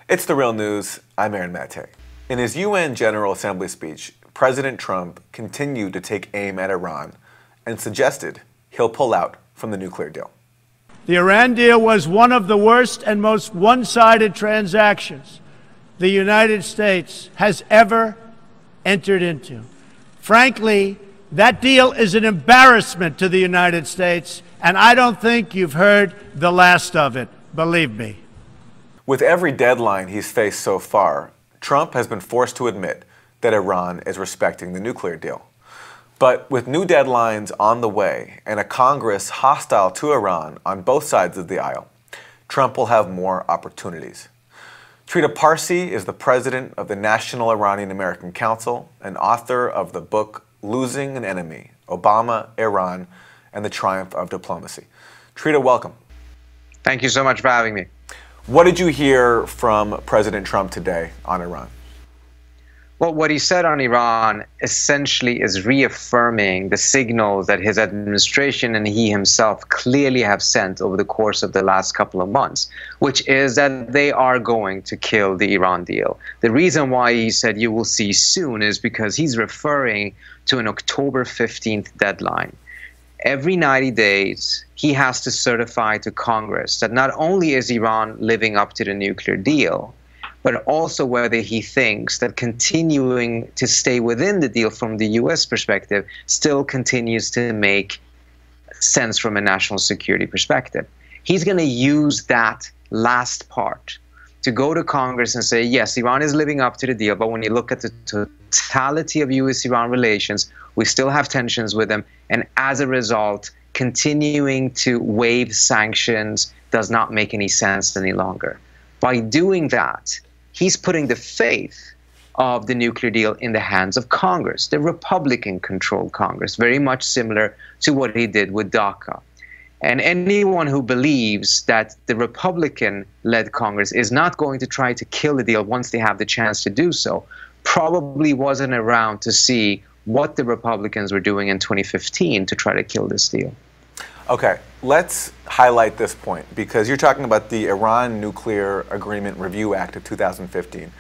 It's The Real News. I'm Aaron Mate. In his UN General Assembly speech, President Trump continued to take aim at Iran and suggested he'll pull out from the nuclear deal. The Iran deal was one of the worst and most one-sided transactions the United States has ever entered into. Frankly, that deal is an embarrassment to the United States, and I don't think you've heard the last of it, believe me. With every deadline he's faced so far, Trump has been forced to admit that Iran is respecting the nuclear deal. But with new deadlines on the way and a Congress hostile to Iran on both sides of the aisle, Trump will have more opportunities. Trita Parsi is the president of the National Iranian American Council and author of the book Losing an Enemy, Obama, Iran, and the Triumph of Diplomacy. Trita, welcome. Thank you so much for having me. What did you hear from President Trump today on Iran? Well, what he said on Iran essentially is reaffirming the signals that his administration and he himself clearly have sent over the course of the last couple of months, which is that they are going to kill the Iran deal. The reason why he said you will see soon is because he's referring to an October 15th deadline. Every 90 days, he has to certify to Congress that not only is Iran living up to the nuclear deal, but also whether he thinks that continuing to stay within the deal from the U.S. perspective still continues to make sense from a national security perspective. He's going to use that last part to go to Congress and say, yes, Iran is living up to the deal, but when you look at the totality of U.S.-Iran relations, we still have tensions with them, and as a result, continuing to waive sanctions does not make any sense any longer. By doing that, he's putting the faith of the nuclear deal in the hands of Congress, the Republican-controlled Congress, very much similar to what he did with DACA. And anyone who believes that the Republican-led Congress is not going to try to kill the deal once they have the chance to do so probably wasn't around to see what the Republicans were doing in 2015 to try to kill this deal. Okay, let's highlight this point because you're talking about the Iran Nuclear Agreement Review Act of 2015.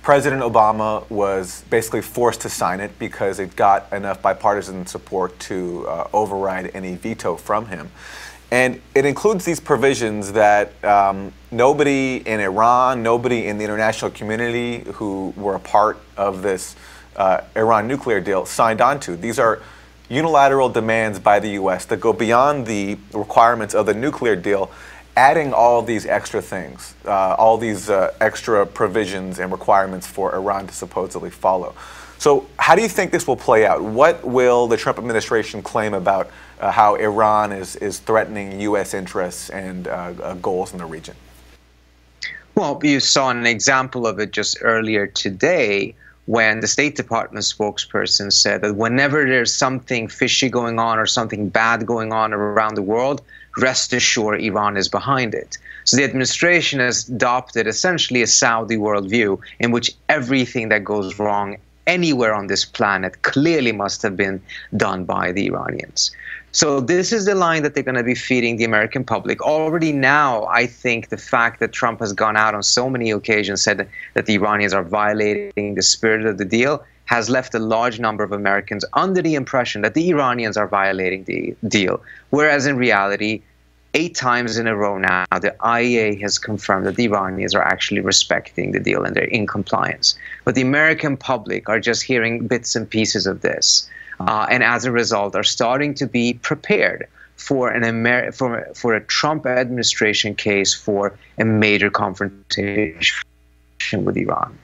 President Obama was basically forced to sign it because it got enough bipartisan support to override any veto from him. And it includes these provisions that nobody in Iran, nobody in the international community who were a part of this Iran nuclear deal signed on to. These are unilateral demands by the U.S. that go beyond the requirements of the nuclear deal, adding all these extra things, all these extra provisions and requirements for Iran to supposedly follow. So how do you think this will play out? What will the Trump administration claim about how Iran is threatening U.S. interests and goals in the region? Well, you saw an example of it just earlier today when the State Department spokesperson said that whenever there's something fishy going on or something bad going on around the world, rest assured Iran is behind it. So the administration has adopted essentially a Saudi worldview in which everything that goes wrong anywhere on this planet clearly must have been done by the Iranians. So this is the line that they're going to be feeding the American public. Already now, I think the fact that Trump has gone out on so many occasions said that the Iranians are violating the spirit of the deal has left a large number of Americans under the impression that the Iranians are violating the deal. Whereas in reality, 8 times in a row now, the IAEA has confirmed that the Iranians are actually respecting the deal and they're in compliance. But the American public are just hearing bits and pieces of this. And as a result, are starting to be prepared for for a Trump administration case for a major confrontation with Iran.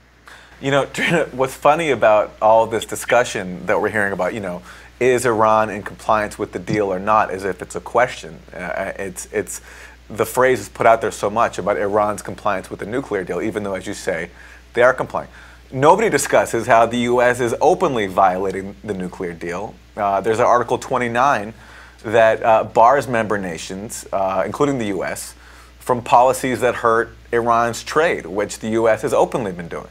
You know, Trina, what's funny about all this discussion that we're hearing about, you know, is Iran in compliance with the deal or not, as if it's a question. It's the phrase is put out there so much about Iran's compliance with the nuclear deal, even though, as you say, they are complying. Nobody discusses how the U.S. is openly violating the nuclear deal. There's an Article 29 that bars member nations, including the U.S., from policies that hurt Iran's trade, which the U.S. has openly been doing.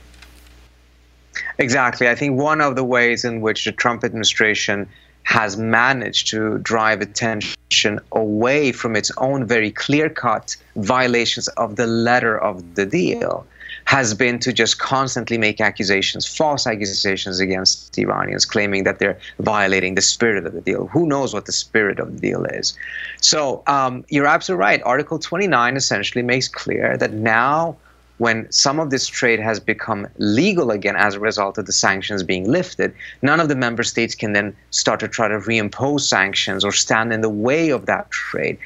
Exactly. I think one of the ways in which the Trump administration has managed to drive attention away from its own very clear-cut violations of the letter of the deal has been to just constantly make accusations, false accusations against the Iranians, claiming that they're violating the spirit of the deal. Who knows what the spirit of the deal is? So you're absolutely right. Article 29 essentially makes clear that now, when some of this trade has become legal again as a result of the sanctions being lifted, none of the member states can then start to try to reimpose sanctions or stand in the way of that trade.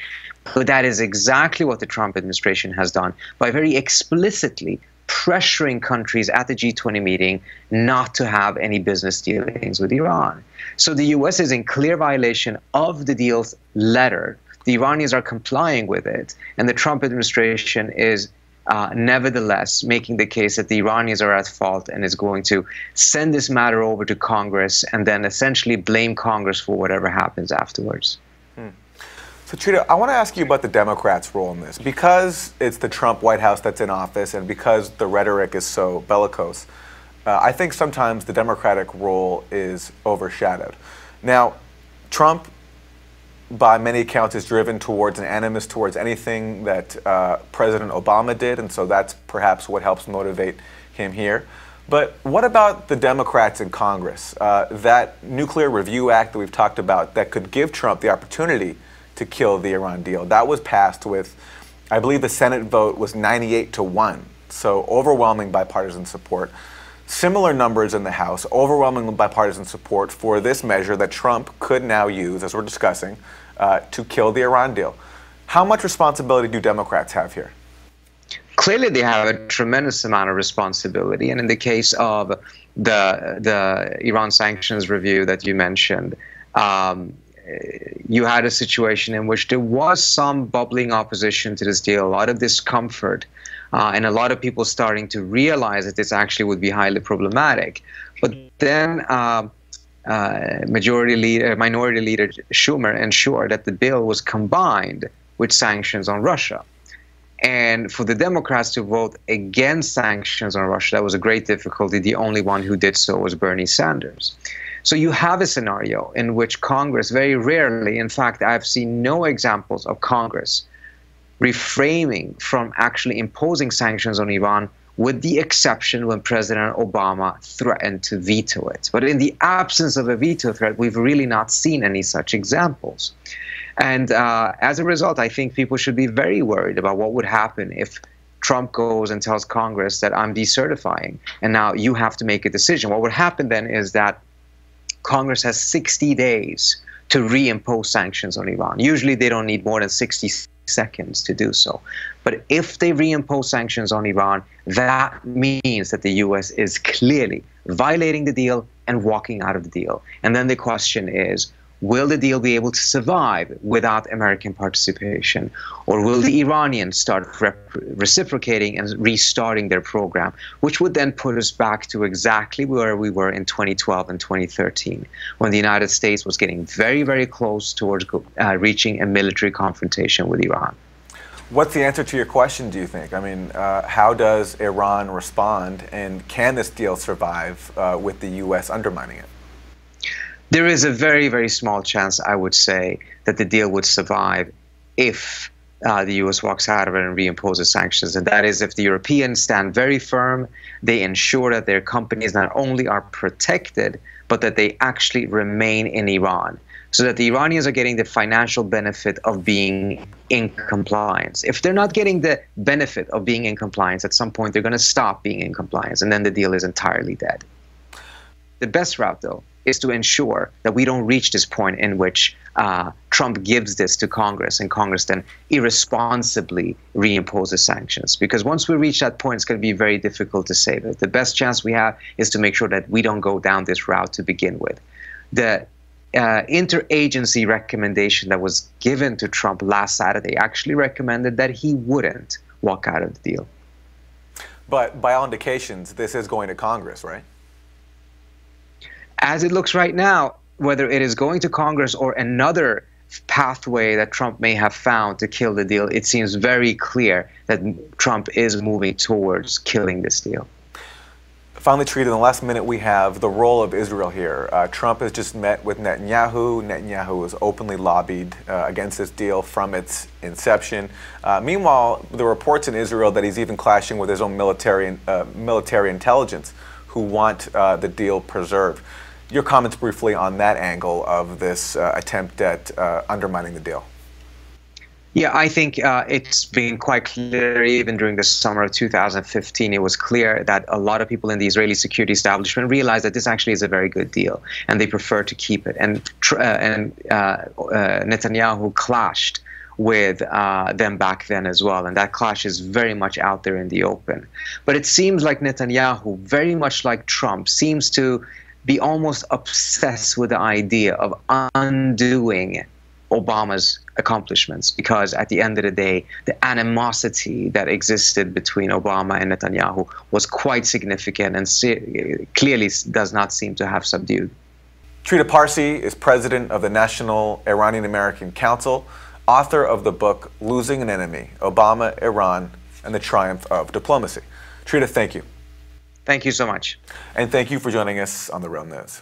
But that is exactly what the Trump administration has done by very explicitly pressuring countries at the G20 meeting not to have any business dealings with Iran. So the U.S. is in clear violation of the deal's letter. The Iranians are complying with it, and the Trump administration is nevertheless making the case that the Iranians are at fault and is going to send this matter over to Congress and then essentially blame Congress for whatever happens afterwards. So, Trita, I want to ask you about the Democrats' role in this. Because it's the Trump White House that's in office and because the rhetoric is so bellicose, I think sometimes the Democratic role is overshadowed. Now, Trump, by many accounts, is driven towards an animus towards anything that President Obama did, and so that's perhaps what helps motivate him here. But what about the Democrats in Congress? That Nuclear Review Act that we've talked about that could give Trump the opportunity to kill the Iran deal, that was passed with, I believe the Senate vote was 98-1, so overwhelming bipartisan support. Similar numbers in the House, overwhelming bipartisan support for this measure that Trump could now use, as we're discussing, to kill the Iran deal. How much responsibility do Democrats have here? Clearly, they have a tremendous amount of responsibility. And in the case of the Iran sanctions review that you mentioned, you had a situation in which there was some bubbling opposition to this deal, a lot of discomfort, and a lot of people starting to realize that this actually would be highly problematic. But then Minority Leader Schumer ensured that the bill was combined with sanctions on Russia. And for the Democrats to vote against sanctions on Russia, that was a great difficulty. The only one who did so was Bernie Sanders. So you have a scenario in which Congress, very rarely, in fact, I've seen no examples of Congress refraining from actually imposing sanctions on Iran, with the exception when President Obama threatened to veto it. But in the absence of a veto threat, we've really not seen any such examples. And as a result, I think people should be very worried about what would happen if Trump goes and tells Congress that I'm decertifying, and now you have to make a decision. What would happen then is that Congress has 60 days to reimpose sanctions on Iran. Usually they don't need more than 60 seconds to do so. But if they reimpose sanctions on Iran, that means that the U.S. is clearly violating the deal and walking out of the deal. And then the question is, will the deal be able to survive without American participation? Or will the Iranians start reciprocating and restarting their program, which would then put us back to exactly where we were in 2012 and 2013, when the United States was getting very, very close towards reaching a military confrontation with Iran? What's the answer to your question, do you think? I mean, how does Iran respond, and can this deal survive with the U.S. undermining it? There is a very, very small chance, I would say, that the deal would survive if the U.S. walks out of it and reimposes sanctions. And that is if the Europeans stand very firm, they ensure that their companies not only are protected, but that they actually remain in Iran, so that the Iranians are getting the financial benefit of being in compliance. If they're not getting the benefit of being in compliance, at some point they're going to stop being in compliance, and then the deal is entirely dead. The best route, though, is to ensure that we don't reach this point in which Trump gives this to Congress, and Congress then irresponsibly reimposes sanctions. Because once we reach that point, it's going to be very difficult to save it. The best chance we have is to make sure that we don't go down this route to begin with. The interagency recommendation that was given to Trump last Saturday actually recommended that he wouldn't walk out of the deal. But by all indications, this is going to Congress, right? As it looks right now, whether it is going to Congress or another pathway that Trump may have found to kill the deal, it seems very clear that Trump is moving towards killing this deal. Finally, Trita, in the last minute we have the role of Israel here. Trump has just met with Netanyahu. Netanyahu has openly lobbied against this deal from its inception. Meanwhile, the reports in Israel that he's even clashing with his own military intelligence who want the deal preserved. Your comments briefly on that angle of this attempt at undermining the deal. Yeah, I think it's been quite clear, even during the summer of 2015, it was clear that a lot of people in the Israeli security establishment realized that this actually is a very good deal, and they prefer to keep it. And Netanyahu clashed with them back then as well, and that clash is very much out there in the open. But it seems like Netanyahu, very much like Trump, seems to be almost obsessed with the idea of undoing Obama's accomplishments, because at the end of the day, the animosity that existed between Obama and Netanyahu was quite significant and clearly does not seem to have subdued. Trita Parsi is president of the National Iranian American Council, author of the book Losing an Enemy, Obama, Iran, and the Triumph of Diplomacy. Trita, thank you. Thank you so much. And thank you for joining us on The Real News.